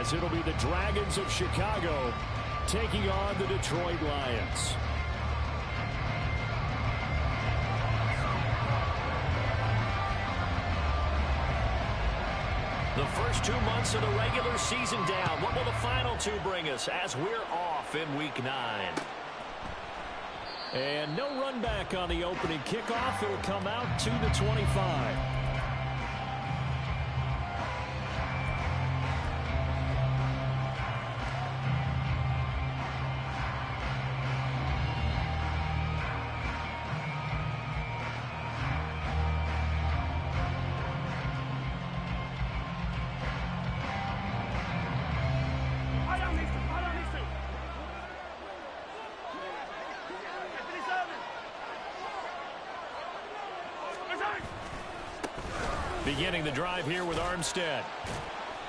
as it'll be the Dragons of Chicago taking on the Detroit Lions. The first 2 months of the regular season down. What will the final two bring us as we're off in Week 9? And no run back on the opening kickoff. It'll come out to the 25. Beginning the drive here with Armstead.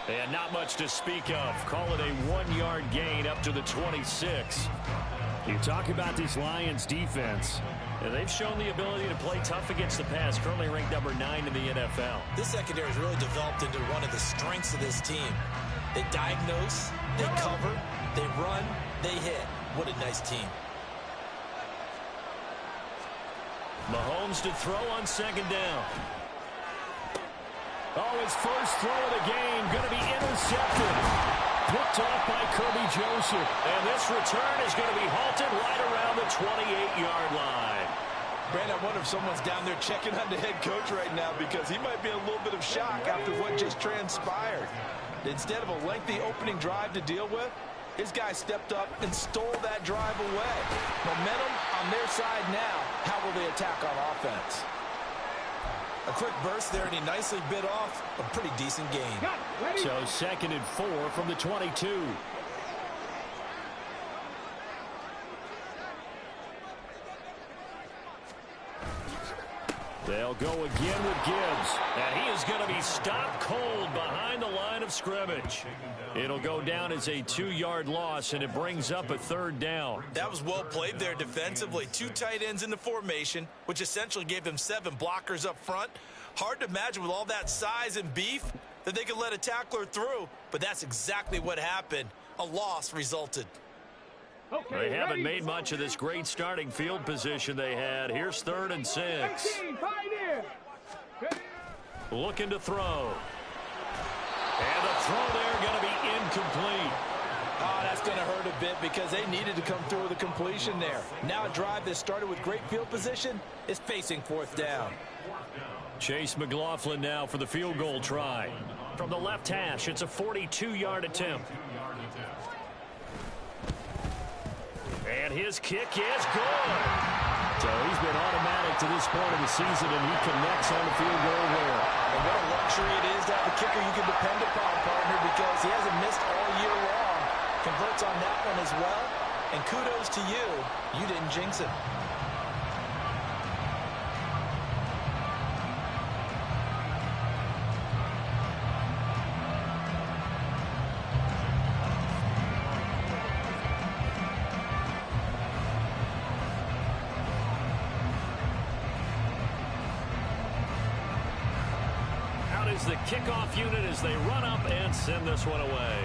And not much to speak of. Call it a 1-yard gain up to the 26. You talk about this Lions defense. And they've shown the ability to play tough against the pass. Currently ranked number 9 in the NFL. This secondary has really developed into one of the strengths of this team. They diagnose, they cover, they run, they hit. What a nice team. Mahomes to throw on second down. Oh, his first throw of the game going to be intercepted. Picked off by Kirby Joseph. And this return is going to be halted right around the 28-yard line. Brandon, I wonder if someone's down there checking on the head coach right now because he might be in a little bit of shock after what just transpired. Instead of a lengthy opening drive to deal with, his guy stepped up and stole that drive away. Momentum on their side now. How will they attack on offense? A quick burst there, and he nicely bit off a pretty decent gain. So 2nd and 4 from the 22. They'll go again with Gibbs. And he is going to be stopped cold behind the line of scrimmage. It'll go down as a 2-yard loss, and it brings up a 3rd down. That was well played there defensively. 2 tight ends in the formation, which essentially gave them 7 blockers up front. Hard to imagine with all that size and beef that they could let a tackler through, but that's exactly what happened. A loss resulted. They haven't made much of this great starting field position they had. Here's 3rd and 6. Looking to throw. And the throw there going to be incomplete. Oh, that's going to hurt a bit because they needed to come through with a completion there. Now a drive that started with great field position is facing 4th down. Chase McLaughlin now for the field goal try. From the left hash, it's a 42-yard attempt. And his kick is good. So he's been automatic to this point of the season, and he connects on the field goal there. And what a luxury it is to have a kicker you can depend upon, partner, because he hasn't missed all year long. Converts on that one as well. And kudos to you. You didn't jinx it. The kickoff unit as they run up and send this one away.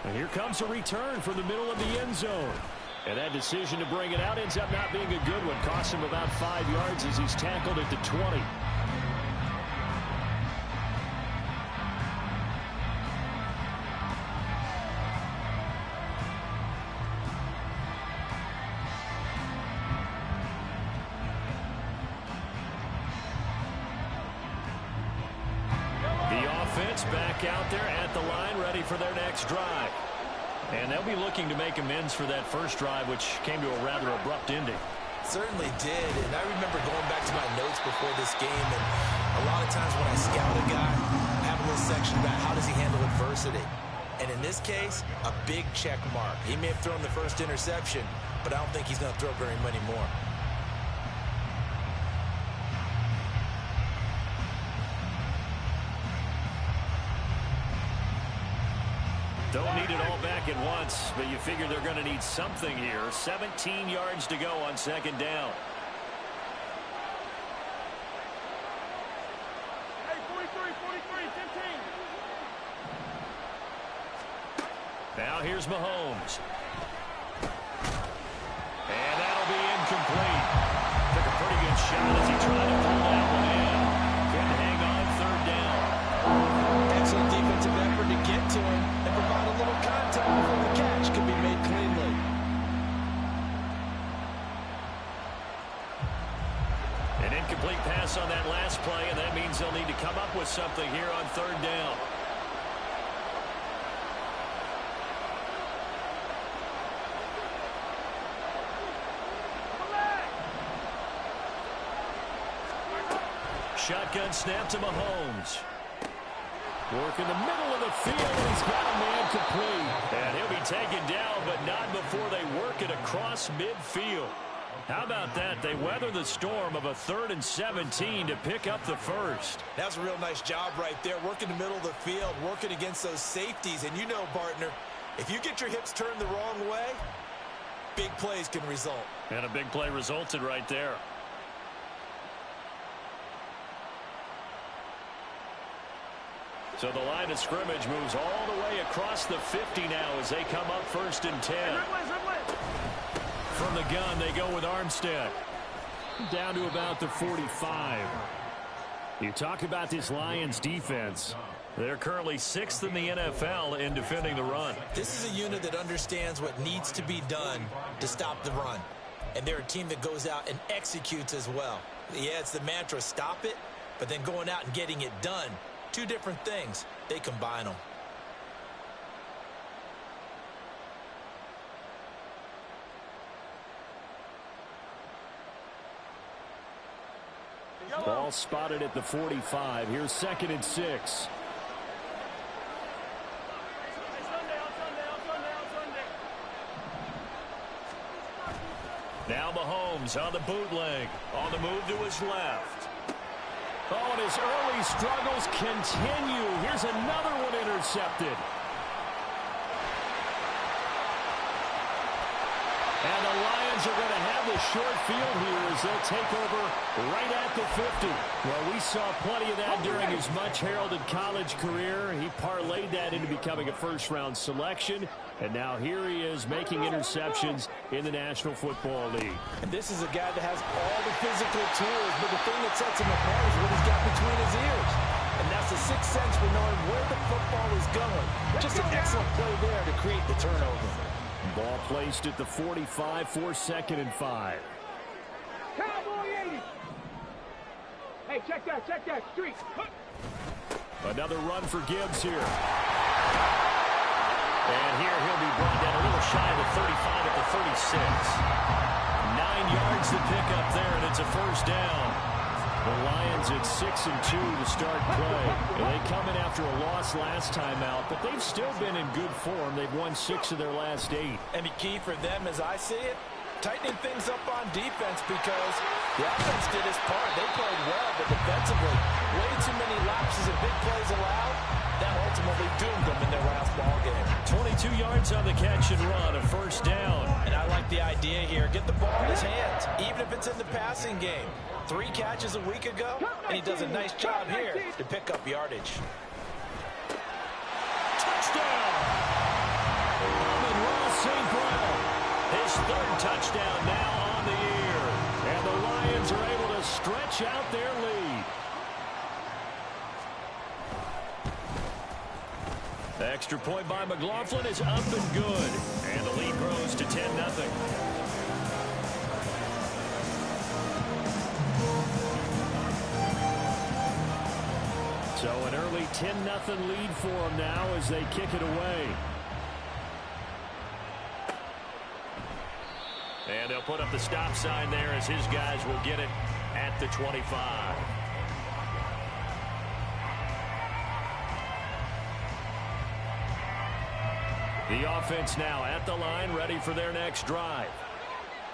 And here comes a return from the middle of the end zone. And that decision to bring it out ends up not being a good one. Costs him about 5 yards as he's tackled at the 20. Back out there at the line, ready for their next drive. And they'll be looking to make amends for that first drive, which came to a rather abrupt ending. Certainly did, and I remember going back to my notes before this game, and a lot of times when I scout a guy, I have a little section about how does he handle adversity. And in this case, a big check mark. He may have thrown the first interception, but I don't think he's going to throw very many more. Don't need it all back at once, but you figure they're going to need something here. 17 yards to go on 2nd down. Hey, 43, 43. Now here's Mahomes. And that'll be incomplete. Took a pretty good shot as he tried to pull that one in. Couldn't hang on third down. Excellent defensive effort to get to him and provide a little contact before the catch can be made cleanly. An incomplete pass on that last play, and that means they'll need to come up with something here on third down. Shotgun snap to Mahomes. Work in the middle of the field, and he's got a man complete. And he'll be taken down, but not before they work it across midfield. How about that? They weather the storm of a 3rd and 17 to pick up the first. That's a real nice job right there, working the middle of the field, working against those safeties. And you know, partner, if you get your hips turned the wrong way, big plays can result. And a big play resulted right there. So the line of scrimmage moves all the way across the 50 now as they come up 1st and 10. From the gun, they go with Armstead. Down to about the 45. You talk about this Lions defense. They're currently 6th in the NFL in defending the run. This is a unit that understands what needs to be done to stop the run. And they're a team that goes out and executes as well. Yeah, it's the mantra, stop it, but then going out and getting it done. Two different things. They combine them. Ball spotted at the 45. Here's 2nd and 6. Now Mahomes on the bootleg. On the move to his left. Oh, and his early struggles continue. Here's another one intercepted. And the Lions are going to have the short field here as they'll take over right at the 50. Well, we saw plenty of that during his much-heralded college career. He parlayed that into becoming a first-round selection. And now here he is making interceptions in the National Football League. And this is a guy that has all the physical tools, but the thing that sets him apart is what he's got between his ears. And that's the sixth sense for knowing where the football is going. Just an excellent play there to create the turnover. Ball placed at the 45 for 2nd and 5. Cowboy 80. Hey, check that, street. Another run for Gibbs here. And here he'll be brought down a little shy of the 35 at the 36. 9 yards to pick up there, and it's a first down. The Lions at 6 and 2 to start play. And they come in after a loss last time out, but they've still been in good form. They've won 6 of their last 8. And the key for them, as I see it, tightening things up on defense, because the offense did its part. They played well, but defensively, way too many lapses and big plays allowed. That ultimately doomed them in their last ball game. 22 yards on the catch and run, a first down. And I like the idea here. Get the ball in his hands, even if it's in the passing game. 3 catches a week ago, and he does a nice job here to pick up yardage. Touchdown! Amon-Ra St. Brown. His 3rd touchdown now on the year. And the Lions are able to stretch out their lead. The extra point by McLaughlin is up and good. And the lead grows to 10-0. So an early 10-0 lead for them now as they kick it away. And they'll put up the stop sign there as his guys will get it at the 25. The offense now at the line, ready for their next drive.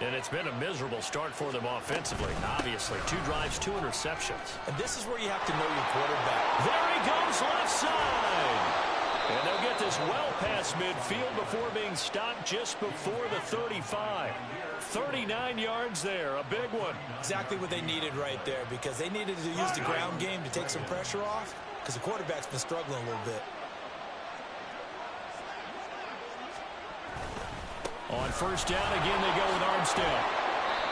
And it's been a miserable start for them offensively. Obviously, 2 drives, 2 interceptions. And this is where you have to know your quarterback. There he goes left side. And they'll get this well past midfield before being stopped just before the 35. 39 yards there, a big one. Exactly what they needed right there, because they needed to use the ground game to take some pressure off, because the quarterback's been struggling a little bit. On first down, again they go with Armstead.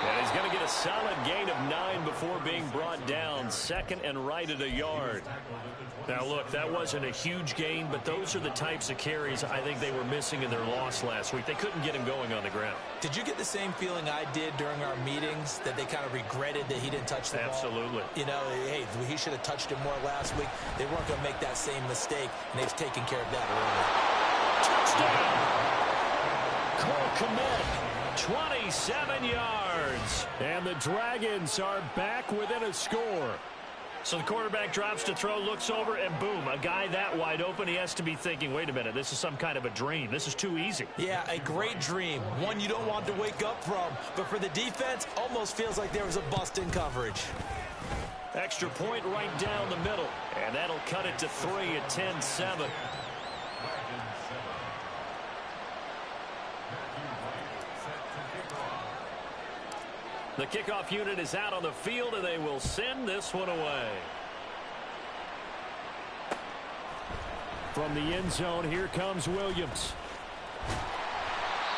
And he's going to get a solid gain of 9 before being brought down. Second and right at a yard. Now, look, that wasn't a huge gain, but those are the types of carries I think they were missing in their loss last week. They couldn't get him going on the ground. Did you get the same feeling I did during our meetings, that they kind of regretted that he didn't touch the ball? Absolutely. You know, hey, he should have touched it more last week. They weren't going to make that same mistake, and they've taken care of that early. Touchdown! Cole Kmet, 27 yards. And the Dragons are back within a score. So the quarterback drops to throw, looks over, and boom, a guy that wide open, he has to be thinking, wait a minute, this is some kind of a dream. This is too easy. Yeah, a great dream. One you don't want to wake up from. But for the defense, almost feels like there was a bust in coverage. Extra point right down the middle. And that'll cut it to 3 at 10-7. The kickoff unit is out on the field, and they will send this one away. From the end zone, here comes Williams.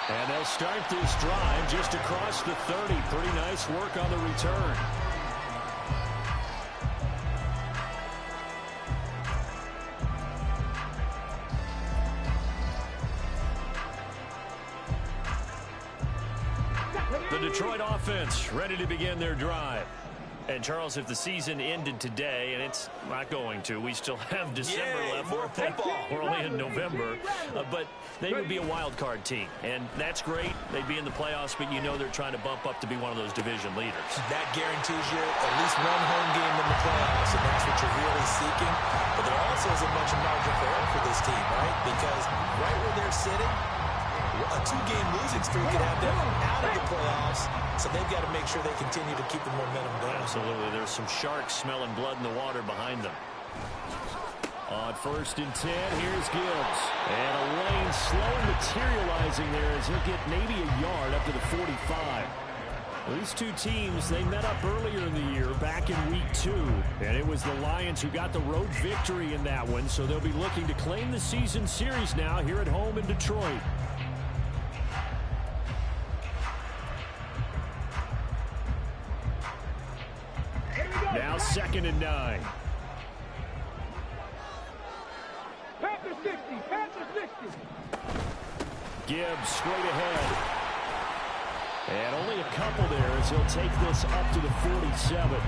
And they'll start this drive just across the 30. Pretty nice work on the return. The Detroit offense ready to begin their drive. And, Charles, if the season ended today, and it's not going to, we still have December left. More football. We're only in November. But they would be a wild card team. And that's great. They'd be in the playoffs, but you know they're trying to bump up to be one of those division leaders. That guarantees you at least one home game in the playoffs, and that's what you're really seeking. But there also isn't much margin for error for this team, right? Because right where they're sitting, a 2-game losing streak could have them out of the playoffs, so they've got to make sure they continue to keep the momentum going. Absolutely. There's some sharks smelling blood in the water behind them. On first and 10, here's Gibbs. And a lane slowly materializing there as he'll get maybe a yard up to the 45. These two teams, they met up earlier in the year, back in week 2. And it was the Lions who got the road victory in that one, so they'll be looking to claim the season series now here at home in Detroit. Now 2nd and 9. Panther 60, Panther 60. Gibbs straight ahead. And only a couple there as he'll take this up to the 47.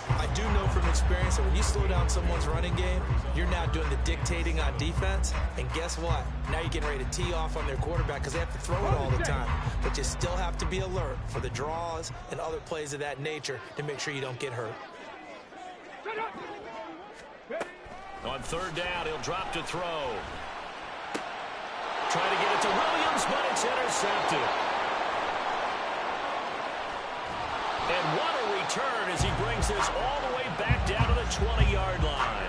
I do know from experience that when you slow down someone's running game, you're now doing the dictating on defense. And guess what? Now you're getting ready to tee off on their quarterback because they have to throw it all the time. But you still have to be alert for the draws and other plays of that nature to make sure you don't get hurt. On 3rd down, he'll drop to throw. Try to get it to Williams, but it's intercepted. And what a return as he brings this all the way back down to the 20-yard line.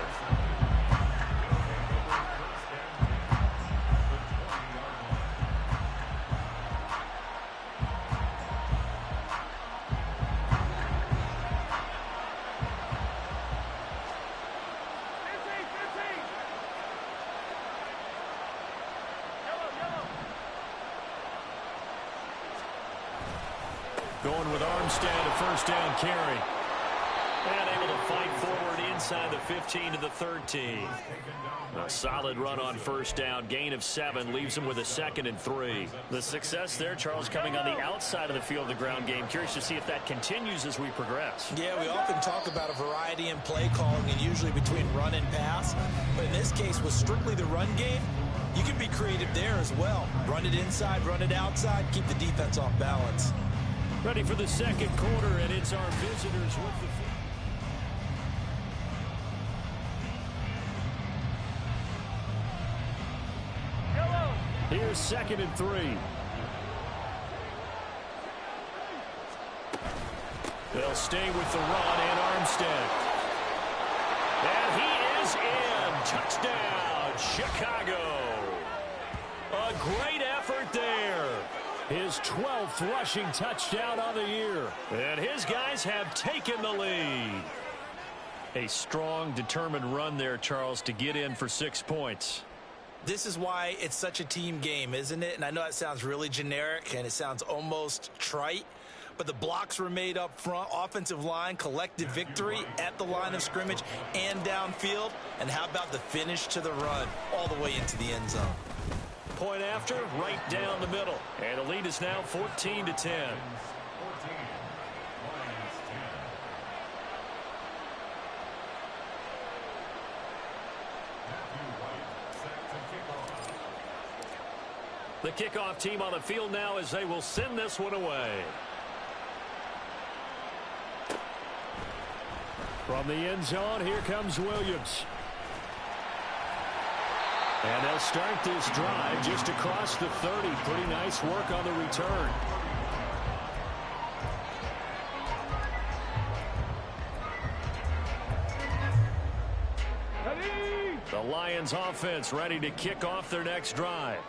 Going with Armstead, a first down carry. And able to fight forward inside the 15 to the 13. A solid run on first down. Gain of 7 leaves him with a 2nd and 3. The success there, Charles, coming on the outside of the field of the ground game. Curious to see if that continues as we progress. Yeah, we often talk about a variety in play calling and usually between run and pass. But in this case, with strictly the run game, you can be creative there as well. Run it inside, run it outside, keep the defense off balance. Ready for the 2nd quarter, and it's our visitors with the... Here's 2nd and 3. They'll stay with the run, and Armstead. And he is in. Touchdown, Chicago. A great effort there. His 12th rushing touchdown on the year. And his guys have taken the lead. A strong, determined run there, Charles, to get in for 6 points. This is why it's such a team game, isn't it? And I know that sounds really generic and it sounds almost trite, but the blocks were made up front, offensive line, collective victory at the line of scrimmage and downfield. And how about the finish to the run all the way into the end zone? Point after, right down the middle. And the lead is now 14-10. The kickoff team on the field now as they will send this one away. From the end zone, here comes Williams. And they'll start this drive just across the 30. Pretty nice work on the return. The Lions offense ready to kick off their next drive.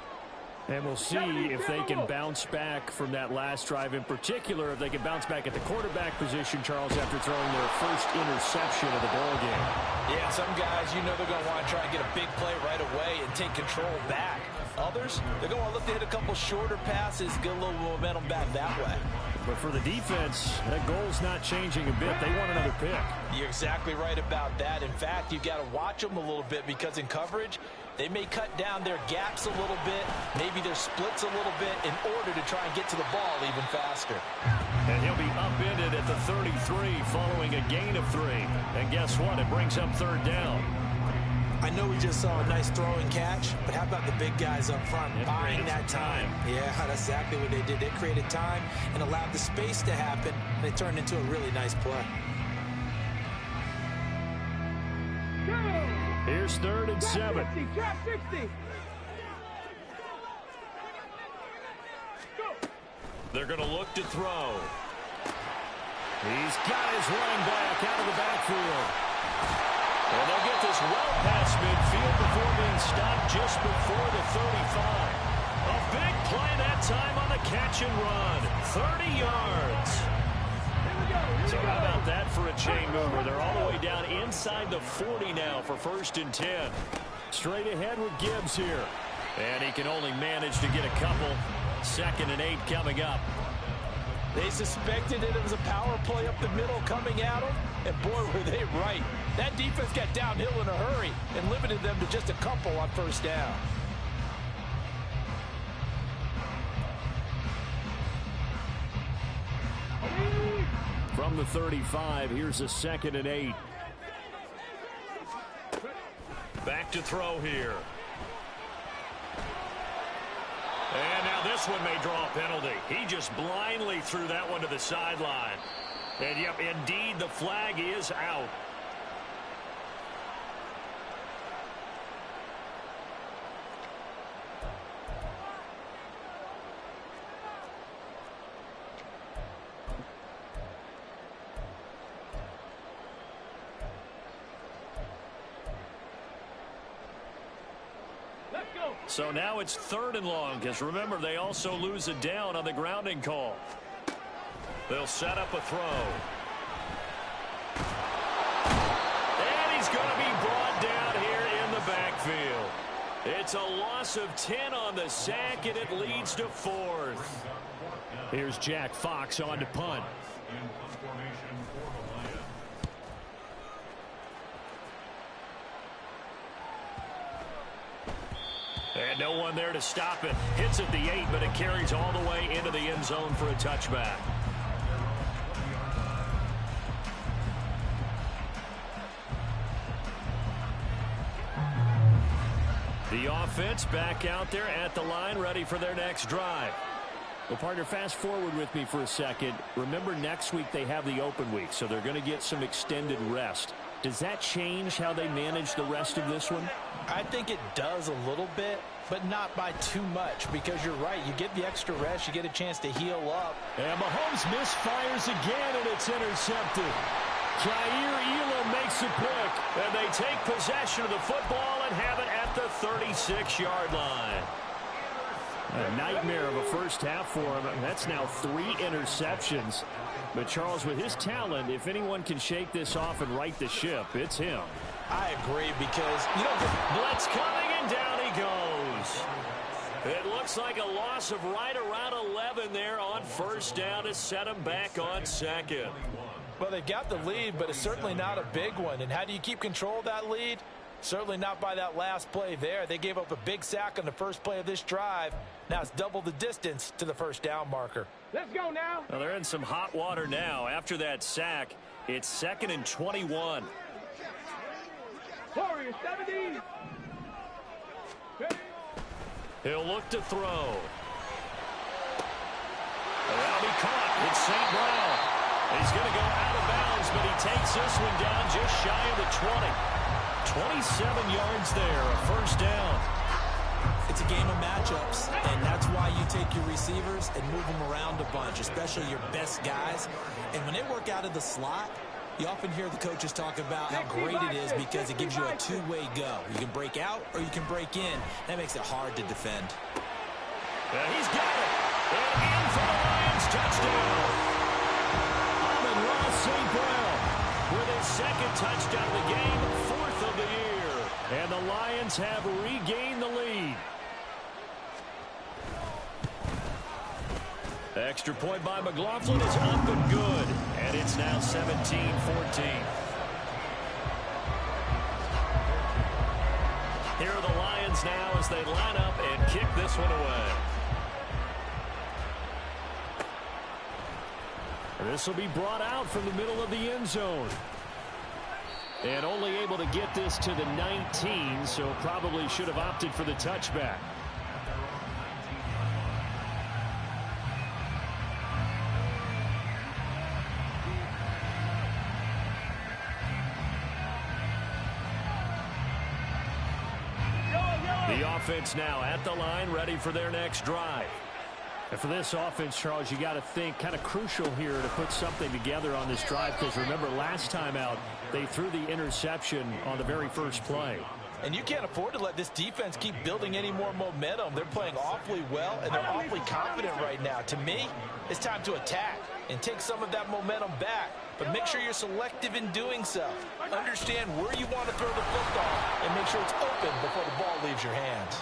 And we'll see if they can bounce back from that last drive. In particular, if they can bounce back at the quarterback position, Charles, after throwing their first interception of the ball game. Yeah, some guys, you know they're going to want to try and get a big play right away and take control back. Others, they're going to look to hit a couple shorter passes, get a little momentum back that way. But for the defense, that goal's not changing a bit. They want another pick. You're exactly right about that. In fact, you've got to watch them a little bit because in coverage, they may cut down their gaps a little bit, maybe their splits a little bit in order to try and get to the ball even faster. And he'll be upended at the 33 following a gain of 3. And guess what? It brings up third down. I know we just saw a nice throw and catch, but how about the big guys up front buying that time? Yeah, that's exactly what they did. They created time and allowed the space to happen, and it turned into a really nice play. Here's 3rd and 7. Trap 60. They're going to look to throw. He's got his running back out of the backfield. And they'll get this well past midfield before being stopped just before the 35. A big play that time on the catch and run. 30 yards. So how about that for a chain mover? They're all the way down inside the 40 now for 1st and 10. Straight ahead with Gibbs here. And he can only manage to get a couple. 2nd and 8 coming up. They suspected it was a power play up the middle coming at them, and boy, were they right. That defense got downhill in a hurry and limited them to just a couple on 1st down. From the 35, here's a 2nd and 8. Back to throw here. And now this one may draw a penalty. He just blindly threw that one to the sideline. And, yep, indeed, the flag is out. So now it's 3rd and long, because remember, they also lose a down on the grounding call. They'll set up a throw. And he's going to be brought down here in the backfield. It's a loss of 10 on the sack, and it leads to 4th. Here's Jack Fox on to punt. And no one there to stop it. Hits at the 8, but it carries all the way into the end zone for a touchback. The offense back out there at the line, ready for their next drive. Well, partner, fast forward with me for a second. Remember, next week they have the open week, so they're going to get some extended rest. Does that change how they manage the rest of this one? I think it does a little bit, but not by too much, because you're right. You get the extra rest. You get a chance to heal up. And Mahomes misfires again, and it's intercepted. Jair Elam makes a pick, and they take possession of the football and have it at the 36-yard line. A nightmare of a first half for him. That's now 3 interceptions. But Charles, with his talent, if anyone can shake this off and right the ship, it's him. I agree, because you don't get blitz coming And down he goes. It looks like a loss of right around 11 there on first down to set him back on second. Well, they got the lead, but it's certainly not a big one. And how do you keep control of that lead? Certainly not by that last play there. They gave up a big sack on the first play of this drive. Now it's double the distance to the first down marker. Let's go now. Well, they're in some hot water now. After that sack, it's 2nd and 21. Warriors 17. He'll look to throw. That'll be caught. It's St. Brown. He's going to go out of bounds, but he takes this one down just shy of the 20. 27 yards there, a first down. It's a game of matchups, and that's why you take your receivers and move them around a bunch, especially your best guys. And when they work out of the slot, you often hear the coaches talk about how great it is because it gives you a two-way go. You can break out or you can break in. That makes it hard to defend. He's got it. And in for the Lions, touchdown. Amon-Ra St. Brown with his second touchdown of the game, 4th of the year. And the Lions have regained the lead. Extra point by McLaughlin is up and good. And it's now 17-14. Here are the Lions now as they line up and kick this one away. This will be brought out from the middle of the end zone. And only able to get this to the 19, so probably should have opted for the touchback. The offense now at the line, ready for their next drive. And for this offense, Charles, you got to think kind of crucial here to put something together on this drive, because remember last time out they threw the interception on the very first play. And you can't afford to let this defense keep building any more momentum. They're playing awfully well, and they're awfully confident right now. To me, it's time to attack and take some of that momentum back. But make sure you're selective in doing so. Understand where you want to throw the football and make sure it's open before the ball leaves your hands.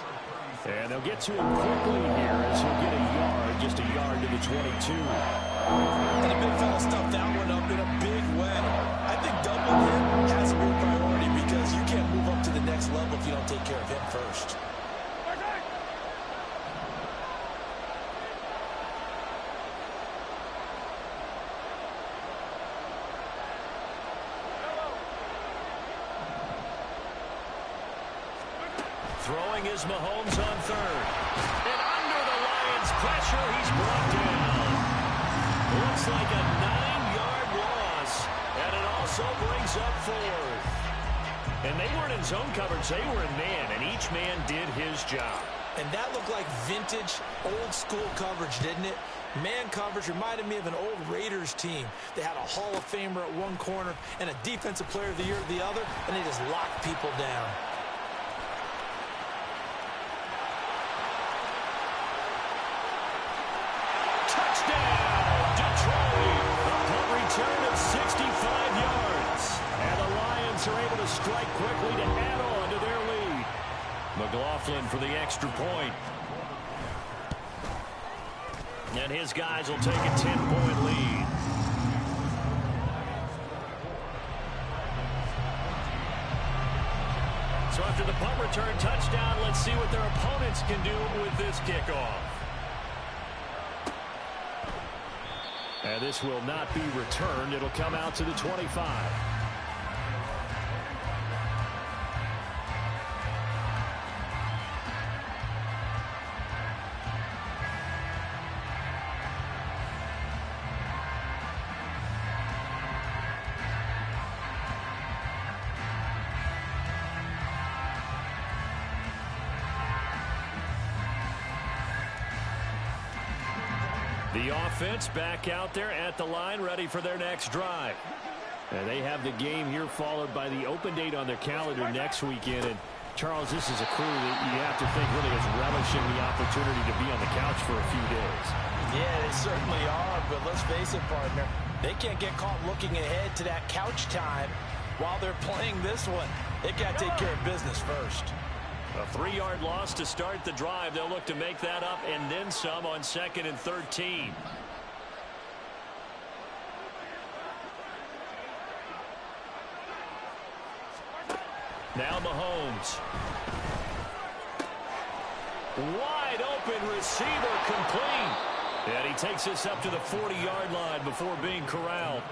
And they'll get to him quickly here as he'll get a yard, just a yard to the 22. And the big fella stuffed that one up in a big way. I think doubling him has to be a priority because you can't move up to the next level if you don't take care of him first. Throwing is Mahomes on third. And under the Lions' pressure, he's brought down. Looks like a 9-yard loss. And it also brings up 4th. And they weren't in zone coverage. They were in man. And each man did his job. And that looked like vintage, old-school coverage, didn't it? Man coverage reminded me of an old Raiders team. They had a Hall of Famer at one corner and a Defensive Player of the Year at the other, and they just locked people down. Return of 65 yards. And the Lions are able to strike quickly to add on to their lead. McLaughlin for the extra point. And his guys will take a 10-point lead. So after the punt return touchdown, let's see what their opponents can do with this kickoff. And this will not be returned. It'll come out to the 25. The offense back out there at the line, ready for their next drive. And they have the game here followed by the open date on their calendar next weekend. And Charles, this is a crew that you have to think really is relishing the opportunity to be on the couch for a few days. Yeah, they certainly are, but let's face it, partner. They can't get caught looking ahead to that couch time while they're playing this one. They've got to take care of business first. A 3-yard loss to start the drive. They'll look to make that up and then some on 2nd and 13. Now Mahomes. Wide open receiver complete. And he takes us up to the 40-yard line before being corralled.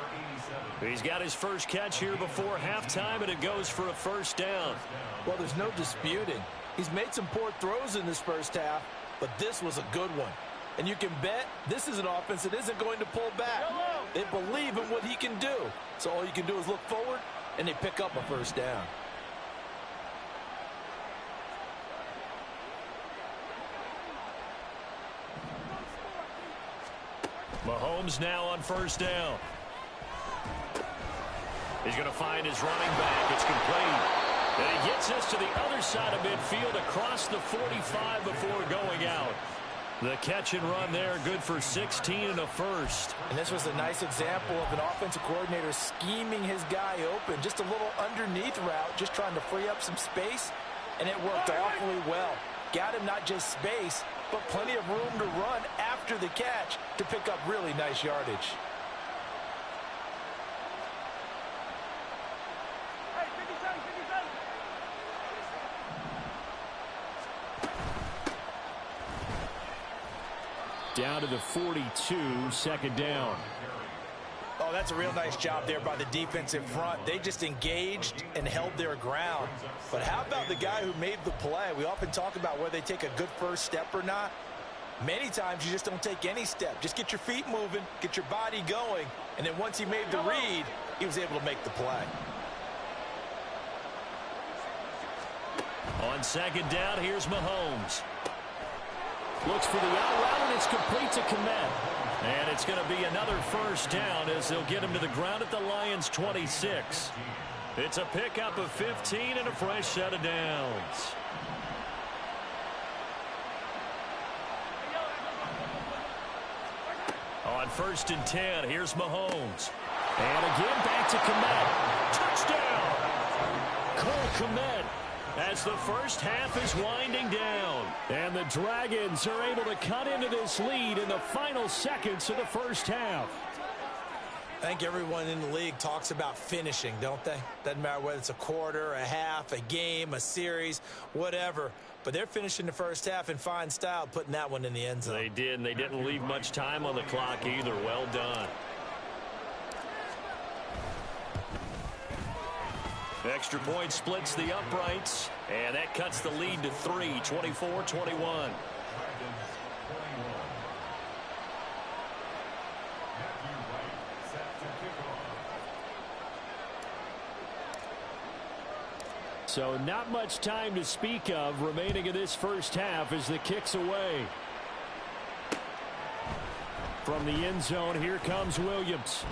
He's got his first catch here before halftime, and it goes for a first down. Well, there's no disputing. He's made some poor throws in this first half, but this was a good one. And you can bet this is an offense that isn't going to pull back. They believe in what he can do. So all you can do is look forward, and they pick up a first down. Mahomes now on first down. He's going to find his running back. It's complete. And he gets us to the other side of midfield across the 45 before going out. The catch and run there, good for 16 and a first. And this was a nice example of an offensive coordinator scheming his guy open. Just a little underneath route, just trying to free up some space. And it worked awfully well. Got him not just space, but plenty of room to run after the catch to pick up really nice yardage. Down to the 42, 2nd down. Oh, that's a real nice job there by the defensive front. They just engaged and held their ground. But how about the guy who made the play? We often talk about whether they take a good first step or not. Many times you just don't take any step. Just get your feet moving, get your body going, and then once he made the read, he was able to make the play. On 2nd down, here's Mahomes. Looks for the out route, and it's complete to Komet. And it's going to be another first down as they'll get him to the ground at the Lions' 26. It's a pickup of 15 and a fresh set of downs. On 1st and 10, here's Mahomes. And again back to Komet. Touchdown! Cole Komet, as the first half is winding down. And the Dragons are able to cut into this lead in the final seconds of the first half. I think everyone in the league talks about finishing, don't they? Doesn't matter whether it's a quarter, a half, a game, a series, whatever. But they're finishing the first half in fine style, putting that one in the end zone. They did, and they didn't leave much time on the clock either. Well done. Extra point splits the uprights, and that cuts the lead to 3, 24-21. So not much time to speak of remaining in this first half as the kick's away. From the end zone, here comes Williams.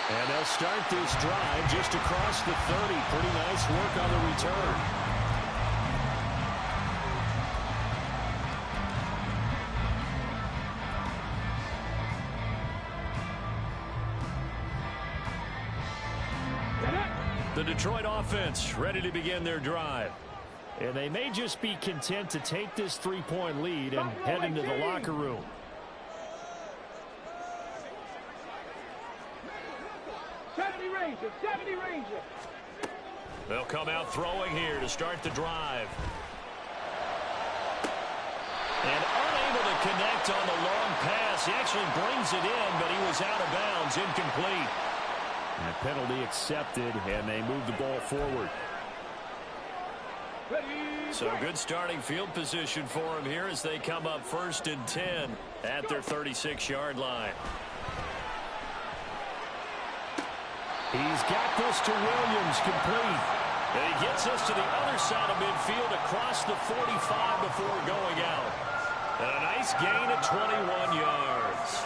And they'll start this drive just across the 30. Pretty nice work on the return. The Detroit offense ready to begin their drive. And they may just be content to take this 3-point lead and head into the locker room. They'll come out throwing here to start the drive. And unable to connect on the long pass. He actually brings it in, but he was out of bounds, incomplete. And a penalty accepted, and they move the ball forward. So good starting field position for him here as they come up 1st and 10 at their 36-yard line. He's got this to Williams, complete. And he gets us to the other side of midfield across the 45 before going out. And a nice gain of 21 yards.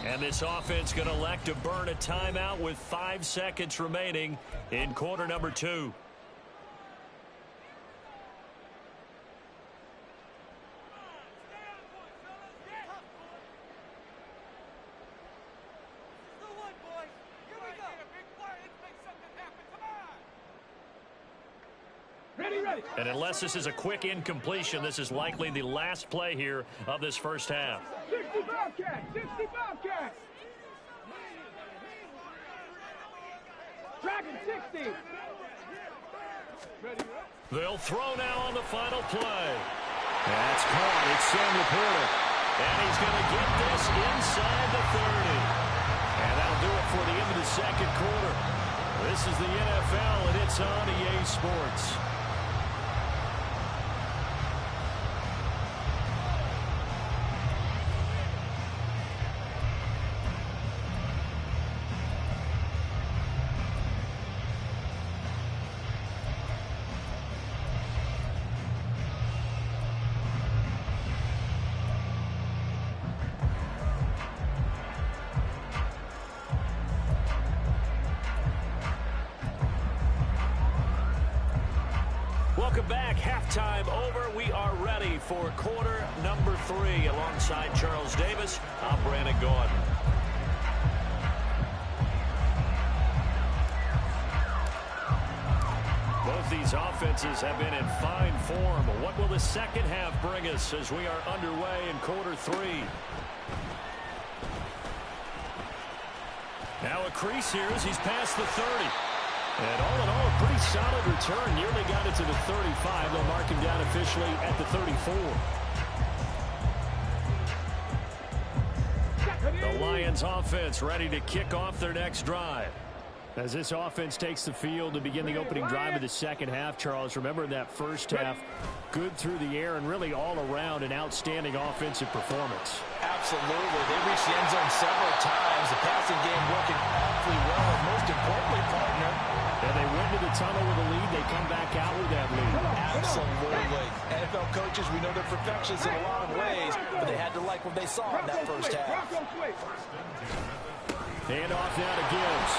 And this offense going to elect to burn a timeout with 5 seconds remaining in quarter number 2. And unless this is a quick incompletion, this is likely the last play here of this first half. 60 Bobcats! 60 Bobcats! Dragon 60! Ready up. They'll throw now on the final play. That's caught. It's Sam Laporta. And he's going to get this inside the 30. And that'll do it for the end of the second quarter. This is the NFL, and it's on EA Sports. Welcome back. Halftime over. We are ready for quarter number 3. Alongside Charles Davis, I'm Brandon Gordon. Both these offenses have been in fine form. What will the second half bring us as we are underway in quarter 3? Now a crease here as he's past the 30. And all in all, a pretty solid return. Nearly got it to the 35. They'll mark him down officially at the 34. The Lions offense ready to kick off their next drive. As this offense takes the field to begin the opening drive of the second half, Charles, remember that first half, good through the air and really all around an outstanding offensive performance. Absolutely. They reached the end zone several times. The passing game working awfully well, and most importantly, partner. And they went to the tunnel with a lead. They come back out with that lead. Absolutely. NFL coaches, we know they're perfectionists in a lot of ways, but they had to like what they saw in that first half. Hand off now to Gibbs.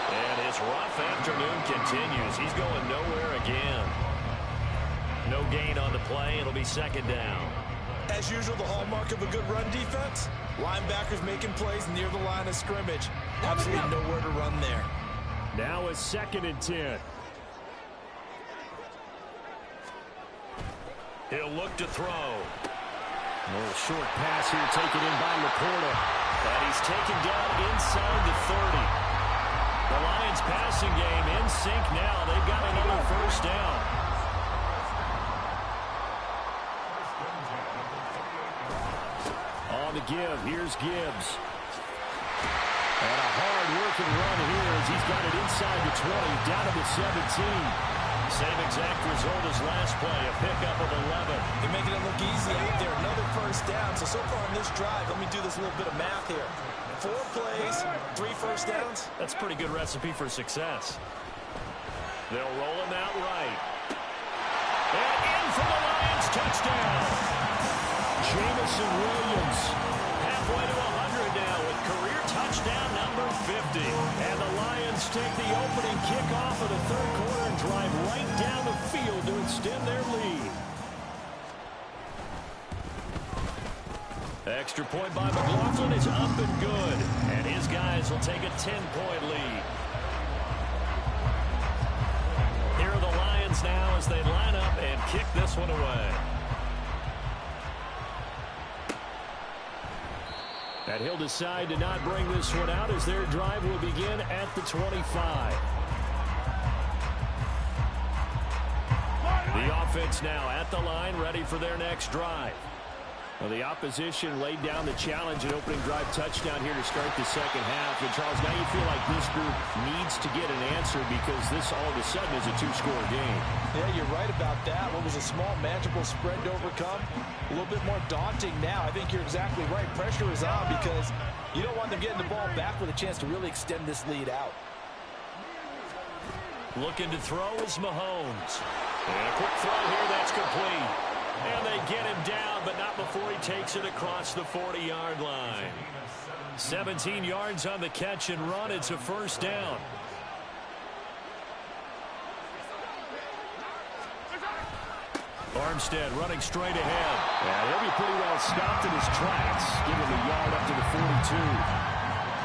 And his rough afternoon continues. He's going nowhere again. No gain on the play. It'll be second down. As usual, the hallmark of a good run defense, linebackers making plays near the line of scrimmage. Absolutely nowhere to run there. Now a 2nd and 10. He'll look to throw. A little short pass here taken in by Laporta. And he's taken down inside the 30. The Lions passing game in sync now. They've got another first down. On the give, here's Gibbs. And a hard-working run here as he's got it inside the 20, down to the 17. Same exact result as last play, a pickup of 11. They're making it look easy out there. Another first down. So far in this drive, let me do this little bit of math here. 4 plays, 3 first downs. That's a pretty good recipe for success. They'll roll him out right. And in for the Lions, touchdown. Jamison Williams, halfway to 100 now with career touchdown number 50. And the Lions take the opening kickoff of the third quarter and drive right down the field to extend their lead. Extra point by McLaughlin is up and good. And his guys will take a 10-point lead. Here are the Lions now as they line up and kick this one away. And he'll decide to not bring this one out as their drive will begin at the 25. The offense now at the line, ready for their next drive. Well, the opposition laid down the challenge and opening drive touchdown here to start the second half. And, Charles, now you feel like this group needs to get an answer because this all of a sudden is a 2-score game. Yeah, you're right about that. What was a small, manageable spread to overcome, a little bit more daunting now. I think you're exactly right. Pressure is on because you don't want them getting the ball back with a chance to really extend this lead out. Looking to throw is Mahomes. And a quick throw here, that's complete. And they get him down, but not before he takes it across the 40-yard line. 17 yards on the catch and run. It's a first down. Armstead running straight ahead. Yeah, he'll be pretty well stopped in his tracks. Give him a yard up to the 42.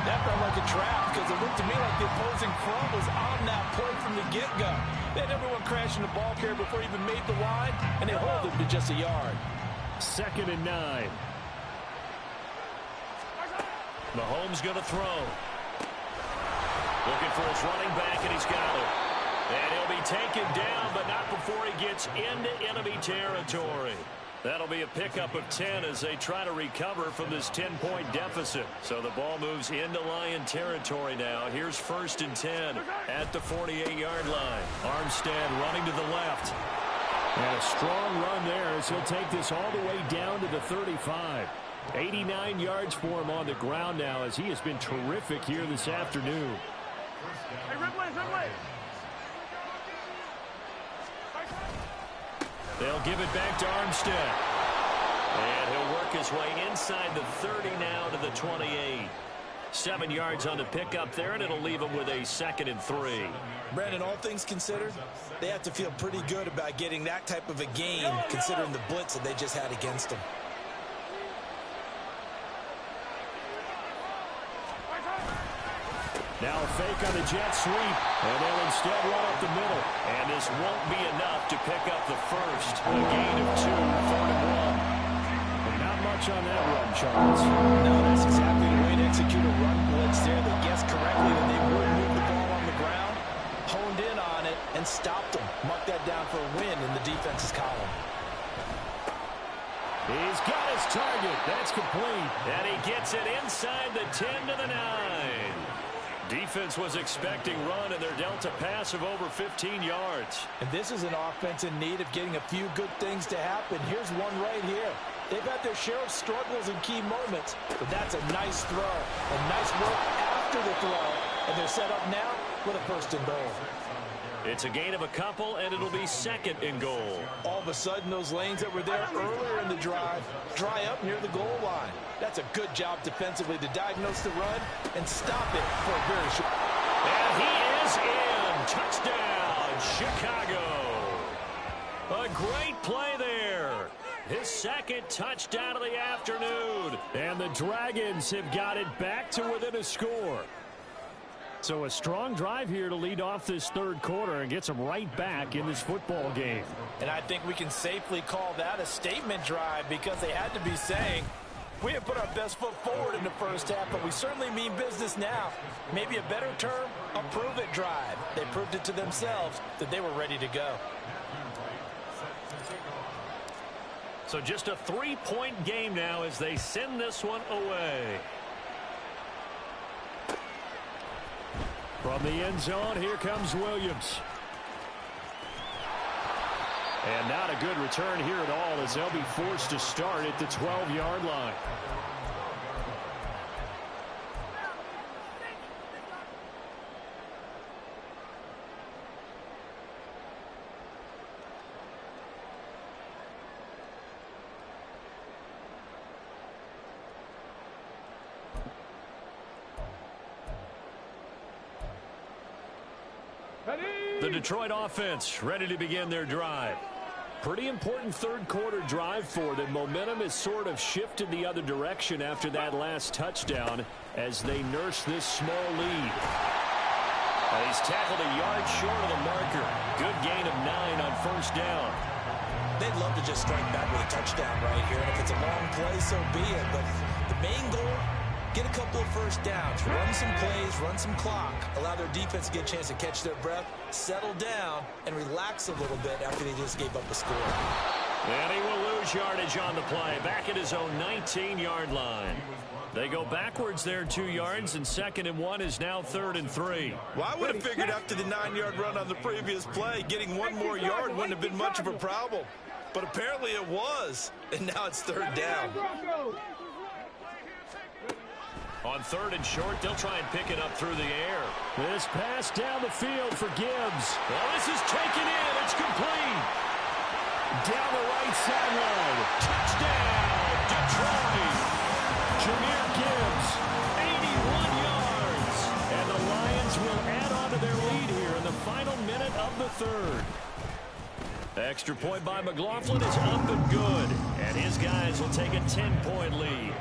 That felt like a trap because it looked to me like the opposing front was on that play from the get-go. They had everyone crashing the ball carrier before he even made the line, and they hold him to just a yard. 2nd and 9. Mahomes going to throw. Looking for his running back, and he's got it. And he'll be taken down, but not before he gets into enemy territory. That'll be a pickup of 10 as they try to recover from this 10-point deficit. So the ball moves into Lion territory now. Here's 1st and 10 at the 48-yard line. Armstead running to the left. And a strong run there as he'll take this all the way down to the 35. 89 yards for him on the ground now as he has been terrific here this afternoon. Hey, Ripley. They'll give it back to Armstead. And he'll work his way inside the 30 now to the 28. 7 yards on the pickup there, and it'll leave him with a 2nd and 3. Brandon, all things considered, they have to feel pretty good about getting that type of a game considering the blitz that they just had against them. Now a fake on the jet sweep, and they'll instead run up the middle. And this won't be enough to pick up the first. A gain of 2, 3rd and 1. But not much on that run, Charles. No, that's exactly the way to execute a run blitz there. They guessed correctly that they would move the ball on the ground, honed in on it, and stopped them. Mark that down for a win in the defense's column. He's got his target. That's complete. And he gets it inside the 10 to the 9. Defense was expecting run, and they're dealt a pass of over 15 yards. And this is an offense in need of getting a few good things to happen. Here's one right here. They've had their share of struggles in key moments, but that's a nice throw. A nice work after the throw, and they're set up now with a 1st and goal. It's a gain of a couple, and it'll be 2nd and goal. All of a sudden, those lanes that were there earlier in the drive dry up near the goal line. That's a good job defensively to diagnose the run and stop it for a very short. And he is in. Touchdown, Chicago. A great play there. His 2nd touchdown of the afternoon. And the Dragons have got it back to within a score. So a strong drive here to lead off this 3rd quarter and gets them right back in this football game. And I think we can safely call that a statement drive because they had to be saying, we have put our best foot forward in the 1st half, but we certainly mean business now. Maybe a better term, a prove-it drive. They proved it to themselves that they were ready to go. So just a 3-point game now as they send this one away. From the end zone, here comes Williams. And not a good return here at all as they'll be forced to start at the 12-yard line. The Detroit offense ready to begin their drive. Pretty important 3rd quarter drive for them. Momentum has sort of shifted the other direction after that last touchdown as they nurse this small lead. He's tackled a yard short of the marker. Good gain of 9 on 1st down. They'd love to just strike back with a touchdown right here, and if it's a long play, so be it. But the main goal, get a couple of 1st downs, run some plays, run some clock, allow their defense to get a chance to catch their breath, settle down, and relax a little bit after they just gave up a score. And he will lose yardage on the play, back at his own 19-yard line. They go backwards there 2 yards, and 2nd and 1 is now 3rd and 3. Well, I would have figured after the 9-yard run on the previous play, getting one more yard wouldn't have been much of a problem. But apparently it was, and now it's 3rd down. On 3rd and short, they'll try and pick it up through the air. This pass down the field for Gibbs. Well, this is taken in. It's complete. Down the right sideline. Touchdown, Detroit. Jahmyr Gibbs, 81 yards. And the Lions will add on to their lead here in the final minute of the 3rd. Extra point by McLaughlin is up and good. And his guys will take a 10-point lead.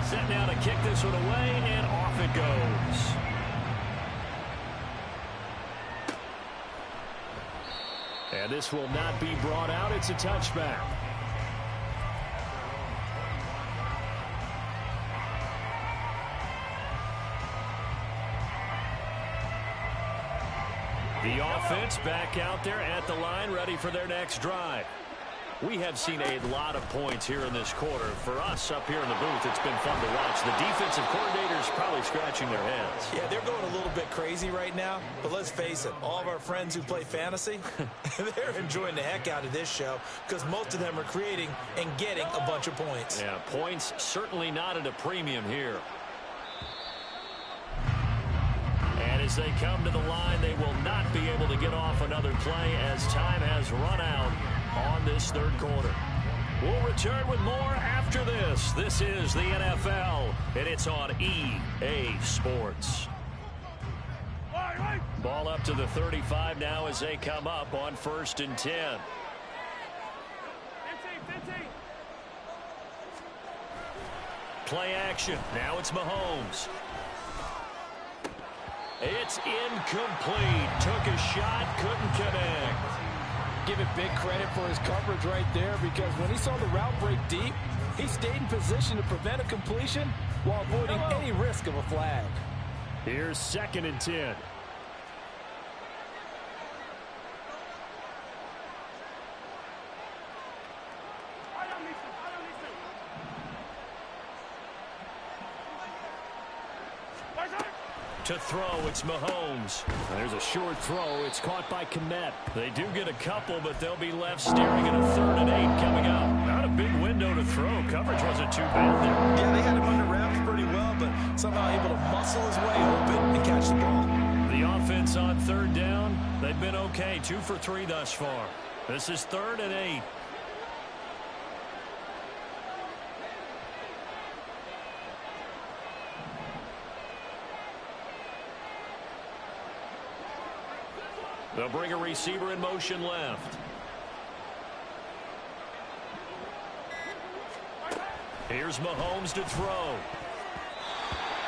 Set now to kick this one away, and off it goes. And this will not be brought out. It's a touchback. The offense back out there at the line, ready for their next drive. We have seen a lot of points here in this quarter. For us up here in the booth, it's been fun to watch. The defensive coordinators probably scratching their heads. Yeah, they're going a little bit crazy right now. But let's face it, all of our friends who play fantasy, they're enjoying the heck out of this show because most of them are creating and getting a bunch of points. Yeah, points certainly not at a premium here. And as they come to the line, they will not be able to get off another play as time has run out on this third quarter. We'll return with more after this. This is the NFL, and it's on EA Sports. Ball up to the 35 now as they come up on 1st and 10. Play action. Now it's Mahomes. It's incomplete. Took a shot, couldn't connect. Give it big credit for his coverage right there because when he saw the route break deep, he stayed in position to prevent a completion while avoiding any risk of a flag. Here's 2nd and 10. To throw, it's Mahomes. There's a short throw. It's caught by Kmet. They do get a couple, but they'll be left staring at a 3rd and 8 coming up. Not a big window to throw. Coverage wasn't too bad there. Yeah, they had him under wraps pretty well, but somehow able to muscle his way open and catch the ball. The offense on 3rd down, they've been okay. 2 for 3 thus far. This is 3rd and 8. They'll bring a receiver in motion left. Here's Mahomes to throw.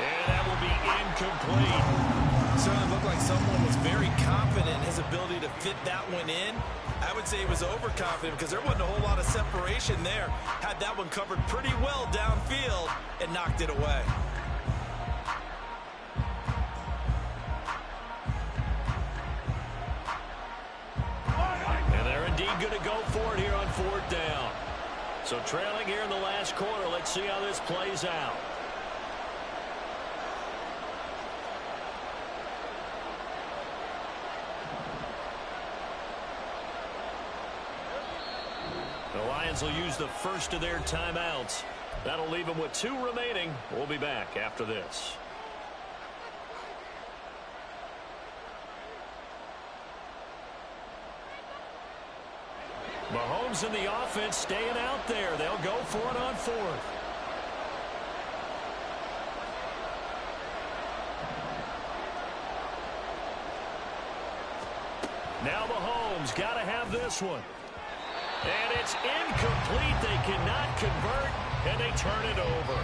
And that will be incomplete. Certainly looked like someone was very confident in his ability to fit that one in. I would say he was overconfident because there wasn't a whole lot of separation there. Had that one covered pretty well downfield and knocked it away. Going to go for it here on 4th down. So trailing here in the last quarter. Let's see how this plays out. The Lions will use the first of their timeouts. That'll leave them with 2 remaining. We'll be back after this. Mahomes and the offense staying out there. They'll go for it on 4th. Now Mahomes got to have this one. And it's incomplete. They cannot convert, and they turn it over.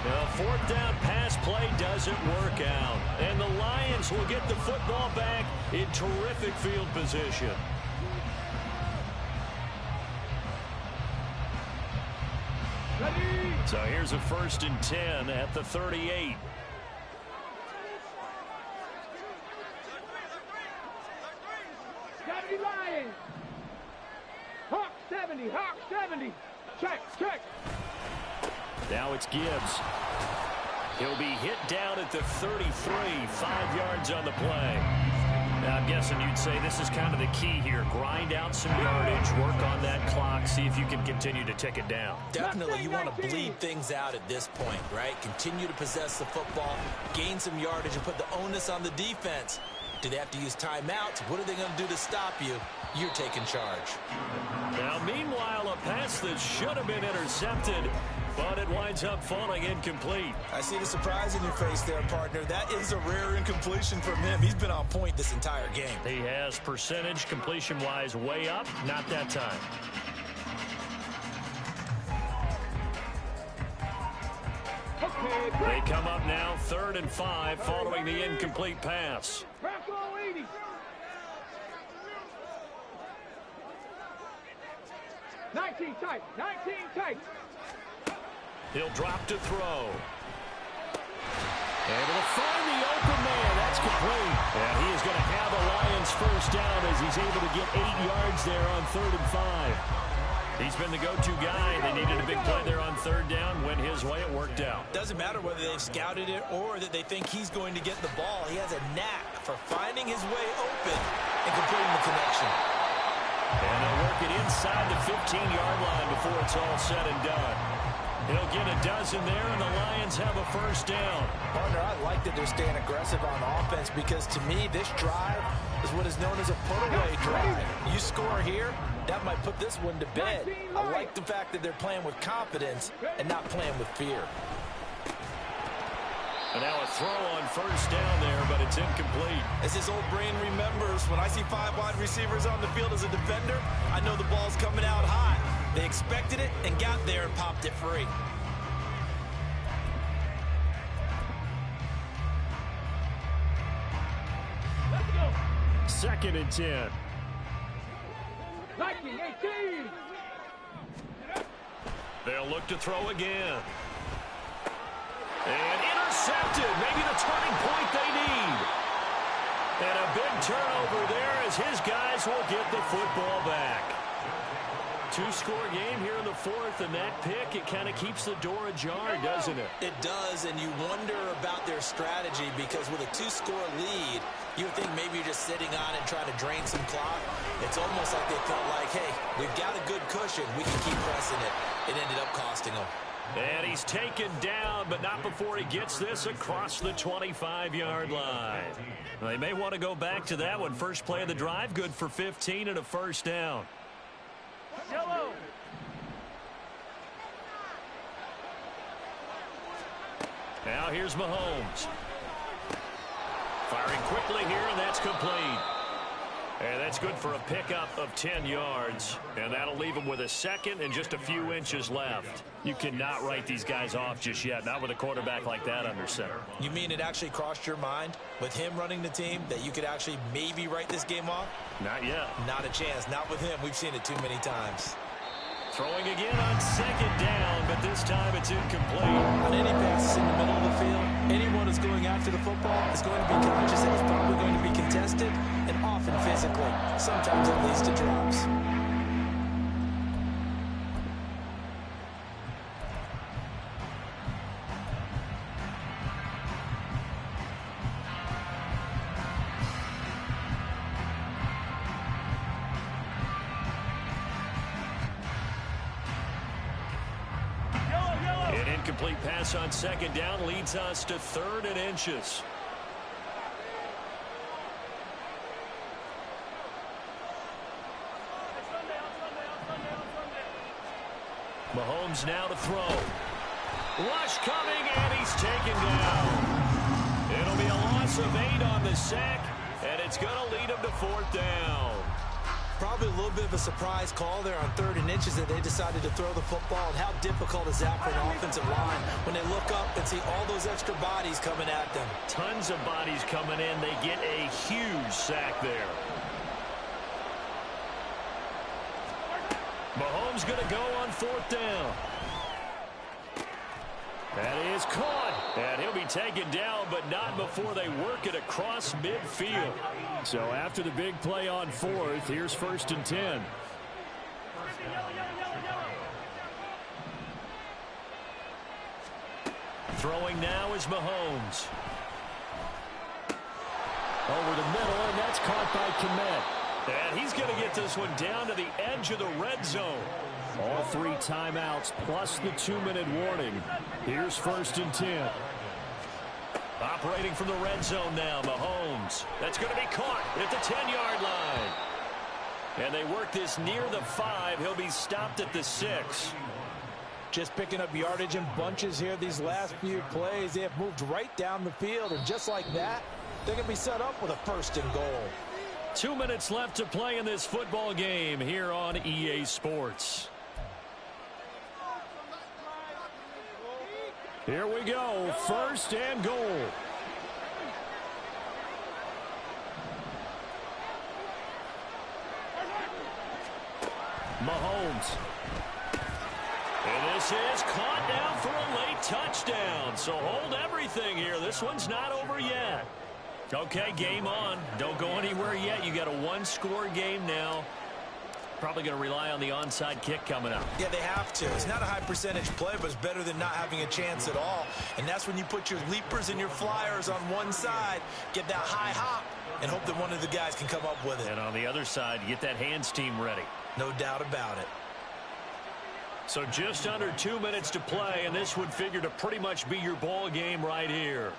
The 4th down pass play doesn't work out. And the Lions will get the football back in terrific field position. So here's a 1st and 10 at the 38. Lions. Hawk 70, Hawk 70. Check. Now it's Gibbs. He'll be hit down at the 33, 5 yards on the play. Now, I'm guessing you'd say this is kind of the key here. Grind out some yardage, work on that clock, see if you can continue to tick it down. Definitely you want to bleed things out at this point, right? Continue to possess the football, gain some yardage, and put the onus on the defense. Do they have to use timeouts? What are they going to do to stop you? You're taking charge. Now, meanwhile, a pass that should have been intercepted, but it winds up falling incomplete. I see the surprise in your face there, partner. That is a rare incompletion from him. He's been on point this entire game. He has percentage completion-wise way up, not that time. They come up now 3rd and 5 following the incomplete pass. Press all 80. Nineteen tight. 19 tight. He'll drop to throw. Able to find the open man. That's complete. And he is going to have a Lions first down as he's able to get 8 yards there on 3rd and 5. He's been the go-to guy. They needed a big play there on 3rd down. Went his way. It worked out. Doesn't matter whether they've scouted it or that they think he's going to get the ball. He has a knack for finding his way open and completing the connection. And they'll work it inside the 15-yard line before it's all said and done. He'll get a dozen there, and the Lions have a first down. Partner, I like that they're staying aggressive on offense because, to me, this drive is what is known as a put-away drive. You score here, that might put this one to bed. I like the fact that they're playing with confidence and not playing with fear. And now a throw on first down there, but it's incomplete. As his old brain remembers, when I see 5 wide receivers on the field as a defender, I know the ball's coming out hot. They expected it and got there and popped it free. Let's go. 2nd and 10. 19, 18. They'll look to throw again. And intercepted. Maybe the turning point they need. And a big turnover there as his guys will get the football back. 2-score game here in the 4th, and that pick, it kind of keeps the door ajar, doesn't it? It does, and you wonder about their strategy because with a 2-score lead, you would think maybe you're just sitting on it trying to drain some clock. It's almost like they felt like, hey, we've got a good cushion. We can keep pressing it. It ended up costing them. And he's taken down, but not before he gets this across the 25-yard line. Well, they may want to go back to that one. First play of the drive, good for 15 and a first down. Yellow. Now here's Mahomes. Firing quickly here, and that's complete. And that's good for a pickup of 10 yards. And that'll leave him with a second and just a few inches left. You cannot write these guys off just yet, not with a quarterback like that under center. You mean it actually crossed your mind with him running the team that you could actually maybe write this game off? Not yet. Not a chance. Not with him. We've seen it too many times. Throwing again on 2nd down, but this time it's incomplete. On any passes in the middle of the field, anyone who's going after the football is going to be conscious that it's probably going to be contested and often physically. Sometimes it leads to drops. An incomplete pass on 2nd down leads us to 3rd and inches. Mahomes now to throw. Rush coming, and he's taken down. It'll be a loss of 8 on the sack, and it's going to lead him to 4th down. Probably a little bit of a surprise call there on 3rd and inches that they decided to throw the football. And how difficult is that for an offensive line when they look up and see all those extra bodies coming at them? Tons of bodies coming in. They get a huge sack there. Mahomes going to go on 4th down. That is caught. And he'll be taken down, but not before they work it across midfield. So after the big play on 4th, here's 1st and 10. Throwing now is Mahomes. Over the middle, and that's caught by Kmet. And he's going to get this one down to the edge of the red zone. All 3 timeouts plus the 2-minute warning. Here's 1st and 10. Operating from the red zone now, Mahomes. That's going to be caught at the 10-yard line. And they work this near the 5. He'll be stopped at the 6. Just picking up yardage in bunches here these last few plays. They have moved right down the field, and just like that, they're going to be set up with a 1st and goal. 2 minutes left to play in this football game here on EA Sports. Here we go. First and goal. Mahomes. And this is caught down for a late touchdown. So hold everything here. This one's not over yet. Okay, game on. Don't go anywhere yet. You got a one-score game now. Probably going to rely on the onside kick coming up. Yeah, they have to. It's not a high percentage play, but it's better than not having a chance at all. And that's when you put your leapers and your flyers on one side, get that high hop, and hope that one of the guys can come up with it. And on the other side, get that hands team ready. No doubt about it. So just under 2 minutes to play, and this would figure to pretty much be your ball game right here.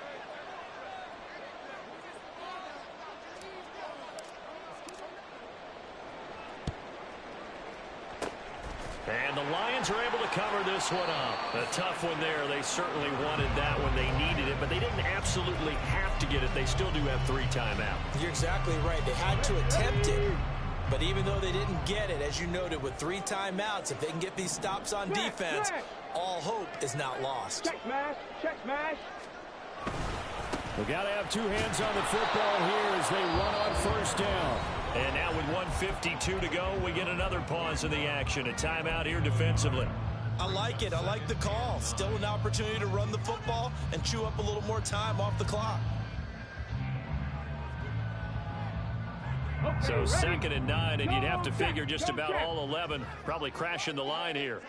And the Lions are able to cover this one up. A tough one there. They certainly wanted that when they needed it, but they didn't absolutely have to get it. They still do have 3 timeouts. You're exactly right. They had to attempt it. But even though they didn't get it, as you noted, with 3 timeouts, if they can get these stops on defense, all hope is not lost. Check smash. Check smash. We got to have 2 hands on the football here as they run on first down. And now with 1:52 to go, we get another pause in the action. A timeout here defensively. I like it. I like the call. Still an opportunity to run the football and chew up a little more time off the clock. So 2nd and 9, and you'd have to figure just about all 11 probably crashing the line here.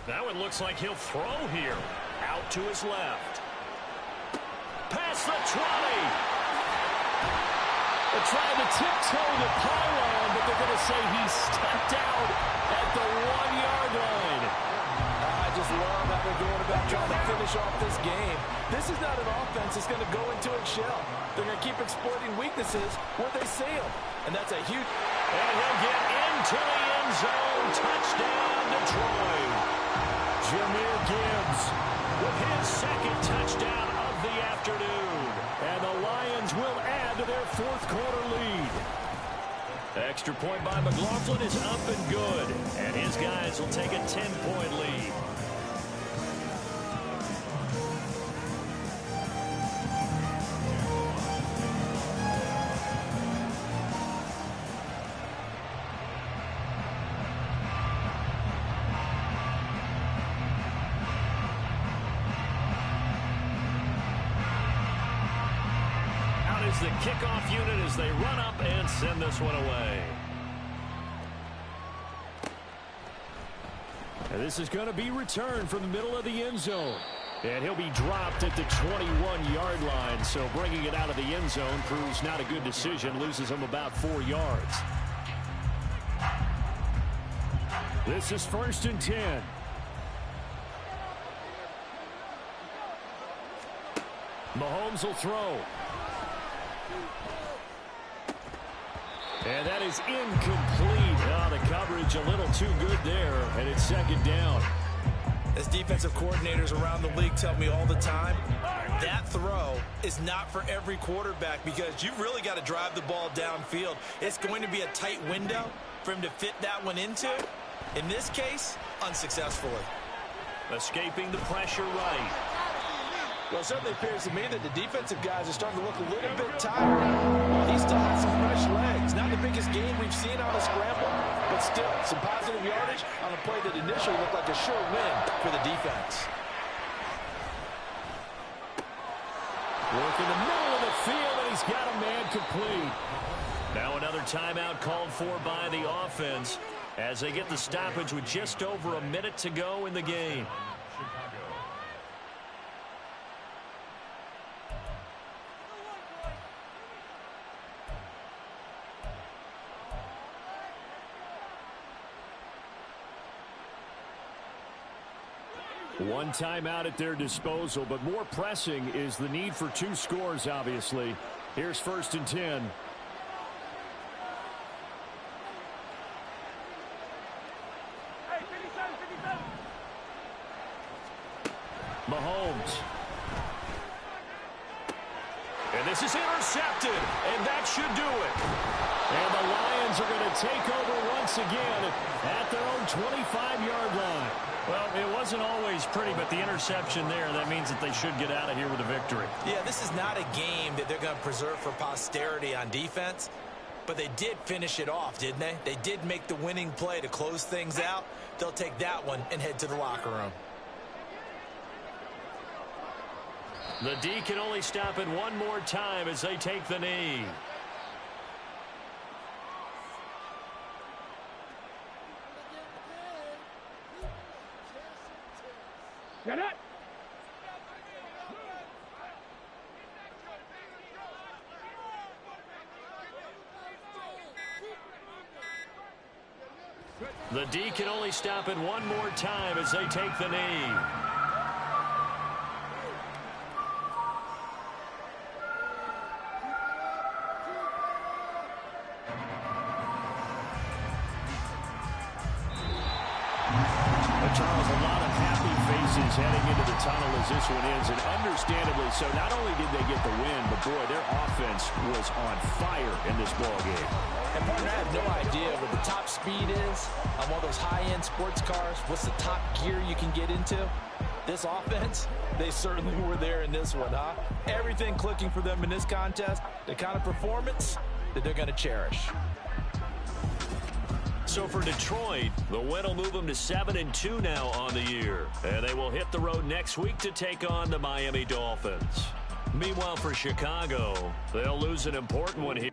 That one looks like he'll throw here. Out to his left. Past the 20. They're trying to tiptoe the pylon, but they're going to say he stepped out at the 1-yard line. I just love how they're going about trying to finish off this game. This is not an offense that's going to go into its shell. They're going to keep exploiting weaknesses where they see them. And that's a huge... And he'll get into the end zone. Touchdown, Detroit. Jahmyr Gibbs with his 2nd touchdown of the afternoon. And the Lions will add to their 4th quarter lead. Extra point by McLaughlin is up and good. And his guys will take a 10-point lead. The kickoff unit as they run up and send this one away. And this is going to be returned from the middle of the end zone. And he'll be dropped at the 21-yard line. So bringing it out of the end zone proves not a good decision. Loses him about 4 yards. This is 1st and 10. Mahomes will throw. And that is incomplete. Oh, the coverage a little too good there, and it's 2nd down. As defensive coordinators around the league tell me all the time, that throw is not for every quarterback because you've really got to drive the ball downfield. It's going to be a tight window for him to fit that one into. In this case, unsuccessfully. Escaping the pressure right. Well, it certainly appears to me that the defensive guys are starting to look a little bit tired. He still has some fresh legs. Not the biggest game we've seen on a scramble, but still some positive yardage on a play that initially looked like a sure win for the defense. Work in the middle of the field, and he's got a man complete. Now another timeout called for by the offense as they get the stoppage with just over a minute to go in the game. One timeout at their disposal, but more pressing is the need for 2 scores, obviously. Here's 1st and 10. Hey, 57, 57. Mahomes. And this is intercepted, and that should do it. And the Lions are going to take over once again at their own 25-yard line. Well, it wasn't always pretty, but the interception there, that means that they should get out of here with a victory. Yeah, this is not a game that they're going to preserve for posterity on defense, but they did finish it off, didn't they? They did make the winning play to close things out. They'll take that one and head to the locker room. The D can only stop it one more time as they take the knee. Get it! The D can only stop it one more time as they take the knee. Charles, a lot of happy faces heading into the tunnel as this one ends, and understandably so. Not only did they get the win, but boy, their offense was on fire in this ball game. And partner, I have no idea what the top speed is on one of those high-end sports cars. What's the top gear you can get into? This offense, they certainly were there in this one, huh? Everything clicking for them in this contest, the kind of performance that they're going to cherish. So for Detroit, the win will move them to 7-2 now on the year. And they will hit the road next week to take on the Miami Dolphins. Meanwhile, for Chicago, they'll lose an important one here.